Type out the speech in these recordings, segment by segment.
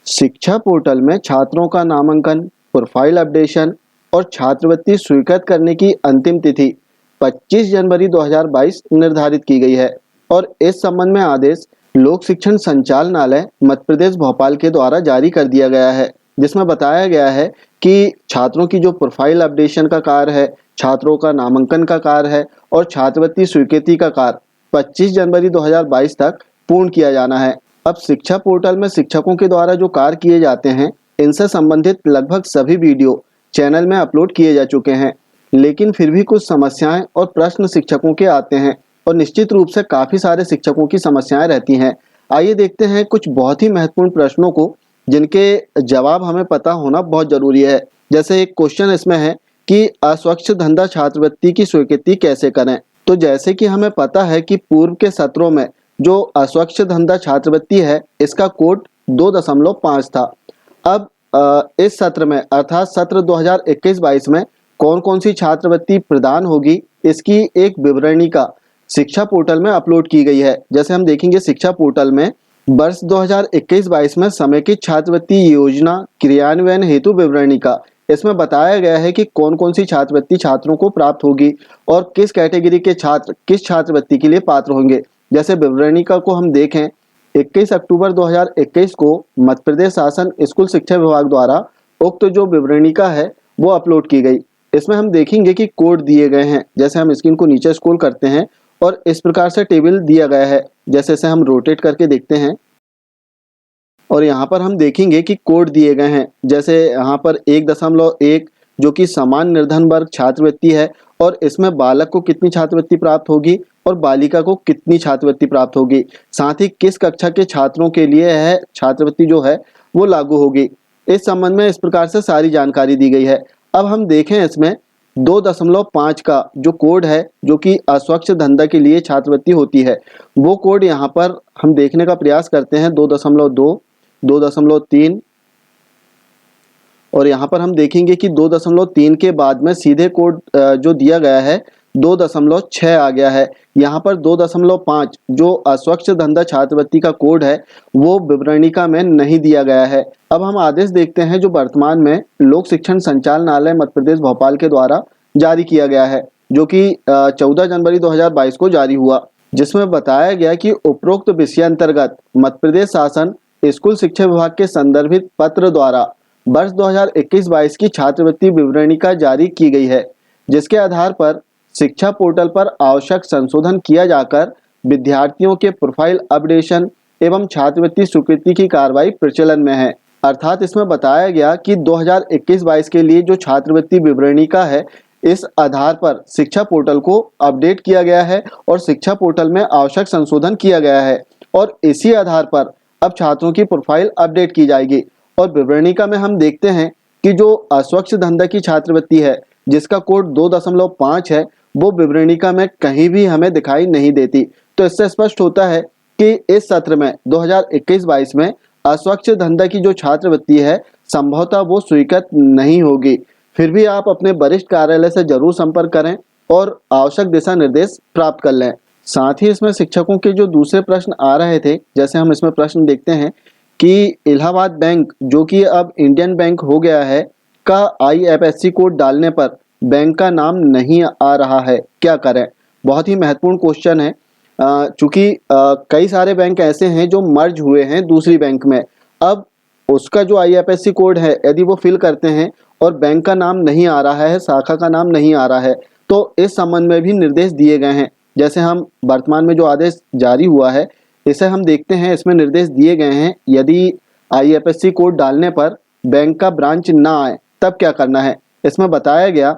शिक्षा पोर्टल में छात्रों का नामांकन, प्रोफाइल अपडेशन और छात्रवृत्ति स्वीकृत करने की अंतिम तिथि 25 जनवरी 2022 निर्धारित की गई है और इस संबंध में आदेश लोक शिक्षण संचालनालय मध्य प्रदेश भोपाल के द्वारा जारी कर दिया गया है, जिसमें बताया गया है कि छात्रों की जो प्रोफाइल अपडेशन का कार्य है, छात्रों का नामांकन का कार्य है और छात्रवृत्ति स्वीकृति का कार्य 25 जनवरी 2022 तक पूर्ण किया जाना है। अब शिक्षा पोर्टल में शिक्षकों के द्वारा जो कार्य किए जाते हैं, इनसे संबंधित लगभग सभी वीडियो चैनल में अपलोड किए जा चुके हैं, लेकिन फिर भी कुछ समस्याएं और प्रश्न शिक्षकों के आते हैं और निश्चित रूप से काफी सारे शिक्षकों की समस्याएं रहती हैं। आइए देखते हैं कुछ बहुत ही महत्वपूर्ण प्रश्नों को, जिनके जवाब हमें पता होना बहुत जरूरी है। जैसे एक क्वेश्चन इसमें है कि अस्वच्छ धंधा छात्रवृत्ति की स्वीकृति कैसे करें। तो जैसे कि हमें पता है कि पूर्व के सत्रों में जो अस्वच्छ धंधा छात्रवृत्ति है, इसका कोड 2.5 था। अब इस सत्र में अर्थात सत्र 2021-22 में कौन कौन सी छात्रवृत्ति प्रदान होगी, इसकी एक विवरणिका शिक्षा पोर्टल में अपलोड की गई है। जैसे हम देखेंगे शिक्षा पोर्टल में वर्ष 2021-22 में समेकित छात्रवृत्ति योजना क्रियान्वयन हेतु विवरणिका, इसमें बताया गया है कि कौन कौन सी छात्रवृत्ति छात्रों को प्राप्त होगी और किस कैटेगरी के छात्र किस छात्रवृत्ति के लिए पात्र होंगे। जैसे विवरणिका को हम देखें, 21 अक्टूबर 2021 को मध्य प्रदेश शासन स्कूल शिक्षा विभाग द्वारा उक्त जो विवरणिका है वो अपलोड की गई। इसमें हम देखेंगे कि कोड दिए गए हैं। जैसे हम स्क्रीन को नीचे स्क्रॉल करते हैं और इस प्रकार से टेबल दिया गया है। जैसे इसे हम रोटेट करके देखते हैं और यहाँ पर हम देखेंगे कि कोड दिए गए हैं। जैसे यहाँ पर 1.1 जो कि समान निर्धन वर्ग छात्रवृत्ति है और इसमें बालक को कितनी छात्रवृत्ति प्राप्त होगी और बालिका को कितनी छात्रवृत्ति प्राप्त होगी, साथ ही किस कक्षा के छात्रों के लिए है छात्रवृत्ति जो है वो लागू होगी। इस संबंध में इस प्रकार से सारी जानकारी दी गई है। अब हम देखें इसमें 2.5 का जो कोड है, जो कि अस्वच्छ धंधा के लिए छात्रवृत्ति होती है, वो कोड यहाँ पर हम देखने का प्रयास करते हैं। 2.2, 2.3 और यहाँ पर हम देखेंगे कि 2.3 के बाद में सीधे कोड जो दिया गया है 2.6 आ गया है। यहाँ पर 2.5 जो अस्वच्छ धंधा छात्रवृत्ति का कोड है वो विवरणिका में नहीं दिया गया है। अब हम आदेश देखते हैं जो वर्तमान में लोक शिक्षण संचालनालय मध्य प्रदेश भोपाल के द्वारा जारी किया गया है, जो कि 14 जनवरी 2022 को जारी हुआ, जिसमें बताया गया कि उपरोक्त विषय अंतर्गत मध्य प्रदेश शासन स्कूल शिक्षा विभाग के संदर्भित पत्र द्वारा वर्ष 2021-22 की छात्रवृत्ति विवरणिका जारी की गई है, जिसके आधार पर शिक्षा पोर्टल पर आवश्यक संशोधन किया जाकर विद्यार्थियों के प्रोफाइल अपडेशन एवं छात्रवृत्ति स्वीकृति की कार्रवाई प्रचलन में है। अर्थात इसमें बताया गया कि 2021-22 के लिए जो छात्रवृत्ति विवरणिका है, इस आधार पर शिक्षा पोर्टल को अपडेट किया गया है और शिक्षा पोर्टल में आवश्यक संशोधन किया गया है और इसी आधार पर अब छात्रों की प्रोफाइल अपडेट की जाएगी। और विवरणिका में हम देखते हैं कि जो अस्वच्छ धंधा की छात्रवृत्ति है, जिसका कोड 2.5 है, वो विवरणिका में कहीं भी हमें दिखाई नहीं देती। तो इससे स्पष्ट होता है कि इस सत्र में 2021-22 में अस्वच्छ धंधा की जो छात्रवृत्ति है संभवतः वो स्वीकृत नहीं होगी। फिर भी आप अपने वरिष्ठ कार्यालय से जरूर संपर्क करें और आवश्यक दिशा निर्देश प्राप्त कर लें। साथ ही इसमें शिक्षकों के जो दूसरे प्रश्न आ रहे थे, जैसे हम इसमें प्रश्न देखते हैं कि इलाहाबाद बैंक, जो कि अब इंडियन बैंक हो गया है, का IFSC कोड डालने पर बैंक का नाम नहीं आ रहा है, क्या करें। बहुत ही महत्वपूर्ण क्वेश्चन है, चूंकि कई सारे बैंक ऐसे हैं जो मर्ज हुए हैं दूसरी बैंक में। अब उसका जो IFSC कोड है, यदि वो फिल करते हैं और बैंक का नाम नहीं आ रहा है, शाखा का नाम नहीं आ रहा है, तो इस संबंध में भी निर्देश दिए गए हैं। जैसे हम वर्तमान में जो आदेश जारी हुआ है, इसे हम देखते हैं। इसमें निर्देश दिए गए हैं, यदि IFSC कोड डालने पर बैंक का ब्रांच ना आए तब क्या करना है। इसमें बताया गया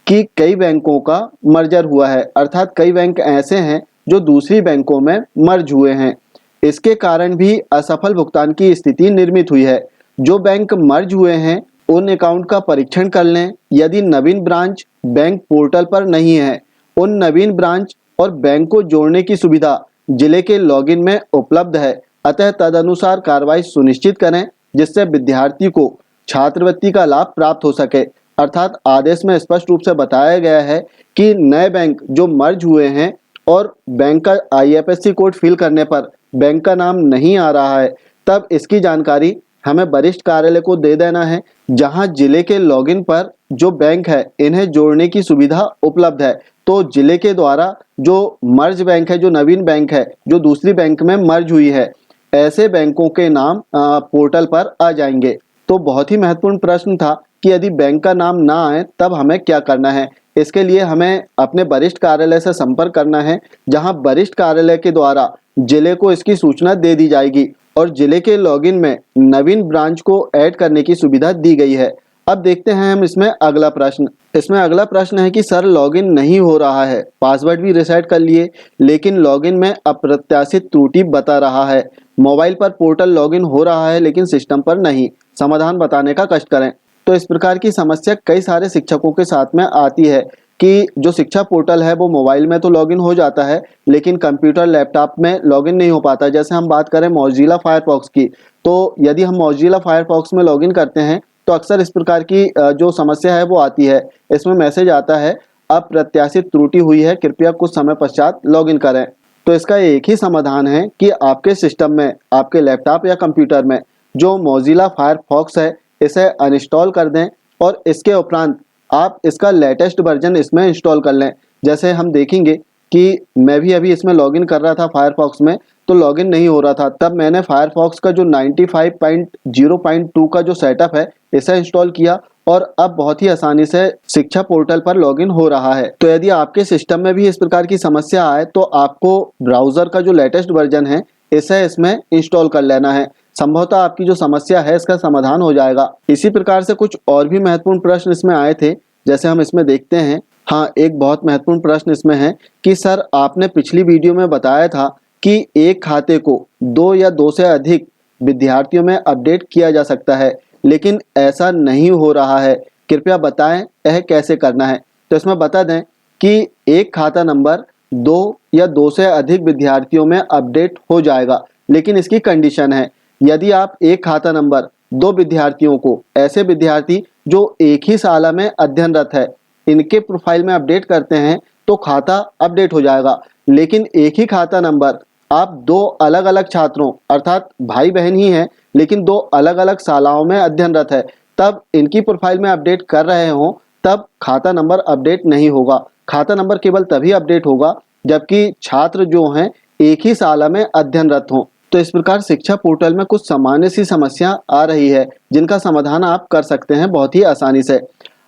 कि कई बैंकों का मर्जर हुआ है, अर्थात कई बैंक ऐसे हैं जो दूसरी बैंकों में मर्ज हुए हैं। इसके कारण भी असफल भुगतान की स्थिति निर्मित हुई है। जो बैंक मर्ज हुए हैं उन अकाउंट का परीक्षण कर लें। यदि नवीन ब्रांच बैंक पोर्टल पर नहीं है, उन नवीन ब्रांच और बैंक को जोड़ने की सुविधा जिले के लॉगिन में उपलब्ध है। अतः तदनुसार कार्रवाई सुनिश्चित करें, जिससे विद्यार्थी को छात्रवृत्ति का लाभ प्राप्त हो सके। अर्थात आदेश में स्पष्ट रूप से बताया गया है कि नए बैंक जो मर्ज हुए हैं और बैंक का IFSC कोड फिल करने पर बैंक का नाम नहीं आ रहा है, तब इसकी जानकारी हमें वरिष्ठ कार्यालय को दे देना है, जहां जिले के लॉगिन पर जो बैंक है इन्हें जोड़ने की सुविधा उपलब्ध है। तो जिले के द्वारा जो मर्ज बैंक है, जो नवीन बैंक है, जो दूसरी बैंक में मर्ज हुई है, ऐसे बैंकों के नाम पोर्टल पर आ जाएंगे। तो बहुत ही महत्वपूर्ण प्रश्न था कि यदि बैंक का नाम ना आए तब हमें क्या करना है। इसके लिए हमें अपने वरिष्ठ कार्यालय से संपर्क करना है, जहां वरिष्ठ कार्यालय के द्वारा जिले को इसकी सूचना दे दी जाएगी और जिले के लॉगिन में नवीन ब्रांच को ऐड करने की सुविधा दी गई है। अब देखते हैं हम इसमें अगला प्रश्न। इसमें अगला प्रश्न है कि सर लॉगिन नहीं हो रहा है, पासवर्ड भी रिसेट कर लिए लेकिन लॉगिन में अप्रत्याशित त्रुटि बता रहा है। मोबाइल पर पोर्टल लॉगिन हो रहा है लेकिन सिस्टम पर नहीं। समाधान बताने का कष्ट करें। तो इस प्रकार की समस्या कई सारे शिक्षकों के साथ में आती है कि जो शिक्षा पोर्टल है वो मोबाइल में तो लॉगिन हो जाता है लेकिन कंप्यूटर लैपटॉप में लॉगिन नहीं हो पाता। जैसे हम बात करें मोजिला फायरफॉक्स की, तो यदि हम मोजिला फायरफॉक्स में लॉगिन करते हैं तो अक्सर इस प्रकार की जो समस्या है वो आती है। इसमें मैसेज आता है अप्रत्याशित त्रुटि हुई है, कृपया कुछ समय पश्चात लॉगिन करें। तो इसका एक ही समाधान है कि आपके सिस्टम में, आपके लैपटॉप या कंप्यूटर में जो मोजिला फायरफॉक्स है इसे अनइंस्टॉल कर दें और इसके उपरांत आप इसका लेटेस्ट वर्जन इसमें इंस्टॉल कर लें। जैसे हम देखेंगे कि मैं भी अभी इसमें लॉगिन कर रहा था फायरफॉक्स में, तो लॉगिन नहीं हो रहा था। तब मैंने फायरफॉक्स का जो 95.0.2 का जो सेटअप है इसे इंस्टॉल किया और अब बहुत ही आसानी से शिक्षा पोर्टल पर लॉगिन हो रहा है। तो यदि आपके सिस्टम में भी इस प्रकार की समस्या आए तो आपको ब्राउजर का जो लेटेस्ट वर्जन है इसे इसमें इंस्टॉल कर लेना है। संभवतः आपकी जो समस्या है इसका समाधान हो जाएगा। इसी प्रकार से कुछ और भी महत्वपूर्ण प्रश्न इसमें आए थे, जैसे हम इसमें देखते हैं। हाँ, एक बहुत महत्वपूर्ण प्रश्न इसमें है कि सर आपने पिछली वीडियो में बताया था कि एक खाते को 2 या 2 से अधिक विद्यार्थियों में अपडेट किया जा सकता है, लेकिन ऐसा नहीं हो रहा है, कृपया बताएं यह कैसे करना है। तो इसमें बता दें कि एक खाता नंबर 2 या 2 से अधिक विद्यार्थियों में अपडेट हो जाएगा, लेकिन इसकी कंडीशन है यदि आप एक खाता नंबर 2 विद्यार्थियों को, ऐसे विद्यार्थी जो एक ही शाला में अध्ययनरत है, इनके प्रोफाइल में अपडेट करते हैं तो खाता अपडेट हो जाएगा। लेकिन एक ही खाता नंबर आप 2 अलग अलग छात्रों, अर्थात भाई बहन ही हैं लेकिन 2 अलग अलग शालाओं में अध्ययनरत है, तब इनकी प्रोफाइल में अपडेट कर रहे हों तब खाता नंबर अपडेट नहीं होगा। खाता नंबर केवल तभी अपडेट होगा जबकि छात्र जो हैं एक ही शाला में अध्ययनरत हों। तो इस प्रकार शिक्षा पोर्टल में कुछ सामान्य सी समस्या आ रही है जिनका समाधान आप कर सकते हैं बहुत ही आसानी से।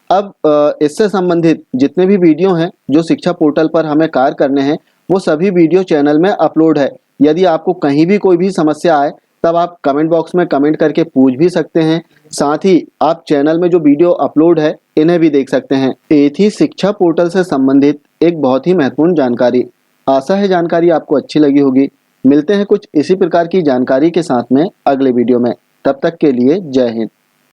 अब इससे संबंधित जितने भी वीडियो हैं जो शिक्षा पोर्टल पर हमें कार्य करने हैं वो सभी वीडियो चैनल में अपलोड है। यदि आपको कहीं भी कोई भी समस्या आए तब आप कमेंट बॉक्स में कमेंट करके पूछ भी सकते हैं। साथ ही आप चैनल में जो वीडियो अपलोड है इन्हें भी देख सकते हैं। ये थी शिक्षा पोर्टल से संबंधित एक बहुत ही महत्वपूर्ण जानकारी। आशा है जानकारी आपको अच्छी लगी होगी। मिलते हैं कुछ इसी प्रकार की जानकारी के साथ में अगले वीडियो में। तब तक के लिए जय हिंद।